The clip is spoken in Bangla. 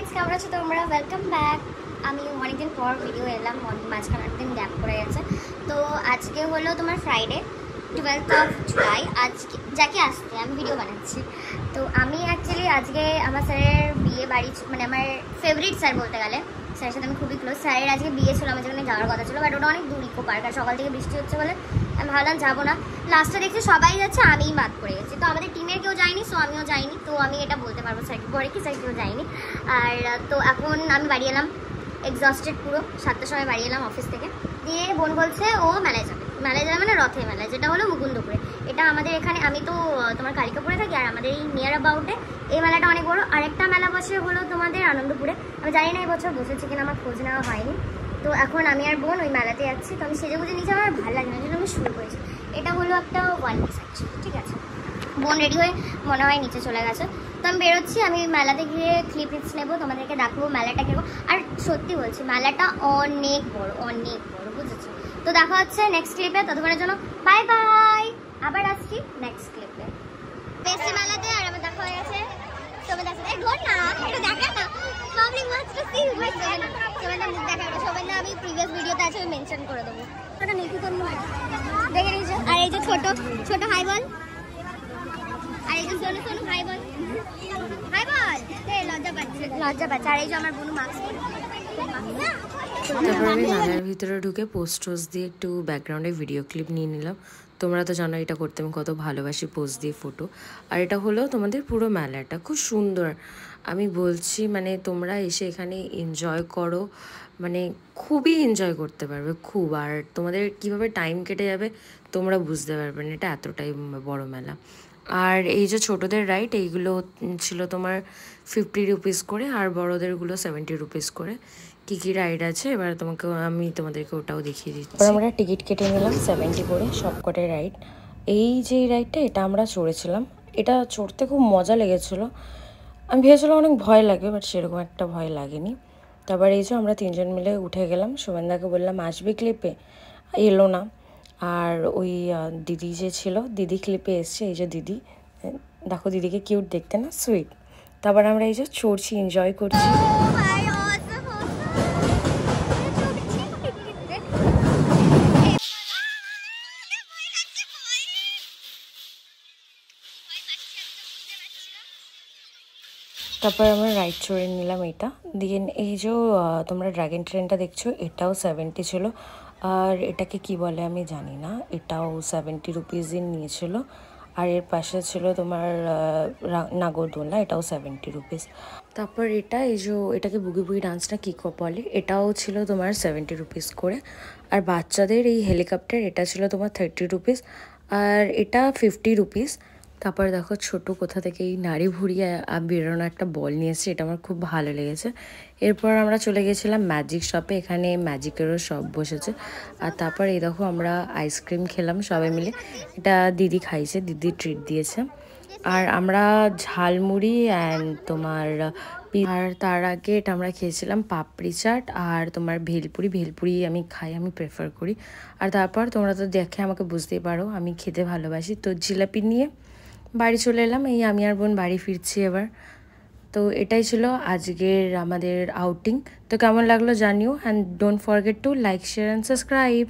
ফ্রেন্ডস, কেমন আছো তোমরা? Welcome back. আমি অনেকদিন পর ভিডিও এলাম, মাঝখানে অনেকদিন গ্যাপ করে গেছে। তো আজকে হলো তোমার ফ্রাইডে 12th অফ জুলাই। আজকে যাকে আসতে আমি ভিডিও বানাচ্ছি। তো আমি অ্যাকচুয়ালি আজকে আমার স্যারের বিয়ে বাড়ি, মানে আমার ফেভারিট স্যার বলতে গেলে, স্যারের সাথে আমি খুবই ক্লোজ। স্যারের আজকে বিয়ে ছিল, আমার যেখানে যাওয়ার কথা ছিল, বাট ওটা অনেক দূর, ইকো পার্ক, আর সকাল থেকে বৃষ্টি হচ্ছে বলে আমি ভাবলাম যাবো না। লাস্টে দেখছি সবাই যাচ্ছে, আমিই বাদ পড়ে গেছি। তো আমাদের টিমের কেউ যায়নি, সো আমিও যাইনি। তো আমি এটা বলতে পারবো স্যারকে পরে কি স্যার কেউ যায়নি। আর তো এখন আমি বাড়ি এলাম এক্সস্টেড পুরো। 7টার সময় বাড়ি এলাম অফিস থেকে। দিয়ে বোন বলছে ও মেলায় যাবে। মেলায় যাবে মানে রথের মেলায়, যেটা হলো মুকুন্দপুরে। এটা আমাদের এখানে, আমি তো তোমার কালিকাপুরে থাকি, আর আমাদের এই নিয়ার অ্যাবাউটে এই মেলাটা অনেক বড়। আরেকটা মেলা বসে হলো তোমাদের আনন্দপুরে। আমি জানি না এবছর বসেছে কিনা, আমার খোঁজ নেওয়া হয়নি। তো এখন আমি আর বোন ওই মেলাতে যাচ্ছি। তো আমি সেজে বুঝে নিচে, আমার ভালো লাগে না, জন্য আমি শুরু করেছি। এটা হলো একটা 1 পিস অ্যাকচুয়ালি, ঠিক আছে। বোন রেডি হয়ে মনে হয় নিচে চলে গেছে। তো আমি বেরোচ্ছি, আমি মেলাতে গিয়ে ক্লিপস নেবো, তোমাদেরকে দেখাবো মেলাটা কিরকম। আর সত্যি বলছি, মেলাটা অনেক বড়, অনেক বড়, বুঝেছো? তো দেখা হচ্ছে নেক্সট ক্লিপে। ততক্ষণের জন্য বাই বাই। আবার আসছি নেক্সট ক্লিপে। বেশি মেলাতে আর আমার দেখা হয়ে গেছে। তবে দেখা এই ঘর না, এটা দেখা না public watch to see with সোমেনা। সোমেনা মুখ দেখা, এটা সোমেনা আমি প্রিভিয়াস ভিডিওতে আছে, আমি মেনশন করে দেবো। এটা নেকি তোর মুখ দেখে নিয়েছো। আর এই যে ছোট ছোট হাই বল, আর এই যে সোনু সোনু হাই বল, হাই বল। এই লজ্জা পাচ্ছে, লজ্জা পাচ্ছে। আর এই যে আমার বোন মাস্ক পরে। তারপর আমি মেলার ভিতরে ঢুকে পোস্টোস দিয়ে একটু ব্যাকগ্রাউন্ডে ভিডিও ক্লিপ নিয়ে নিলাম। তোমরা তো জানো এটা করতে আমি কত ভালোবাসি, পোস্ট দিয়ে ফটো। আর এটা হলো তোমাদের পুরো মেলাটা, খুব সুন্দর। আমি বলছি মানে তোমরা এসে এখানে এনজয় করো, মানে খুবই এনজয় করতে পারবে খুব। আর তোমাদের কিভাবে টাইম কেটে যাবে তোমরা বুঝতে পারবে না, এটা এতটাই বড় মেলা। আর এই যে ছোটোদের রাইড, এইগুলো ছিল তোমার 50 রুপিস করে, আর বড়োদেরগুলো 70 রুপিস করে। কী কী রাইড আছে এবার আমি তোমাদেরকে ওটাও দেখিয়ে দিচ্ছি। এবার আমরা টিকিট কেটে নিলাম 70 করে সবকটাই রাইড। এই যে রাইডটা, এটা আমরা চড়েছিলাম। এটা চড়তে খুব মজা লেগেছিলো। আমি ভেবেছিলাম অনেক ভয় লাগবে, বাট সেরকম একটা ভয় লাগেনি। তারপর এই যে আমরা 3জন মিলে উঠে গেলাম। সুমেন্দাকে বললাম আসবে ক্লিপে, এলো না। আর ওই দিদি যে ছিল, দিদি ক্লিপে এসছে। এই যে দিদি, দেখো দিদিকে কিউট দেখতে না, সুইট। তারপর আমরা এই যে চড়ছি, এনজয় করছি। তারপর আমরা রাইড চড়ে নিলাম এটা দিয়ে। এই যে তোমরা ড্রাগন ট্রেনটা দেখছো, এটাও 70 ছিল। আর এটাকে কি বলে আমি জানি না, এটাও 70 রুপিসই নিয়েছিল। আর এর পাশে ছিল তোমার নাগরদোলনা, এটাও 70 রুপিস। তারপর এটা, এই যে এটাকে বুগি বুগি ডান্সটা কী বলে, এটাও ছিল তোমার 70 রুপিস করে। আর বাচ্চাদের এই হেলিকপ্টার, এটা ছিল তোমার 30 রুপিস, আর এটা 50 রুপিস। তারপর দেখো ছোট কোথা থেকে এই নাড়ি ভুড়িয়ে বেরোনো একটা বল নিয়েছে, এটা আমার খুব ভালো লেগেছে। এরপর আমরা চলে গেছিলাম ম্যাজিক শপে, এখানে ম্যাজিকেরও শপ বসেছে। আর তারপর এই দেখো আমরা আইসক্রিম খেলাম সবাই মিলে, এটা দিদি খাইছে, দিদি ট্রিট দিয়েছে। আর আমরা ঝালমুড়ি অ্যান্ড তোমার, আর তার আগে এটা আমরা খেয়েছিলাম পাপড়ি চাট আর তোমার ভেলপুরি। ভেলপুরি আমি খাই, আমি প্রেফার করি। আর তারপর তোমরা তো দেখে আমাকে বুঝতেই পারো আমি খেতে ভালোবাসি। তো জিলাপি নিয়ে বাড়ি চলে এলাম। এই আমি আর বোন বাড়ি ফিরছি এবার। তো এটাই ছিল আজকের আমাদের আউটিং। তো কেমন লাগলো জানিও, and don't forget to like, share and subscribe.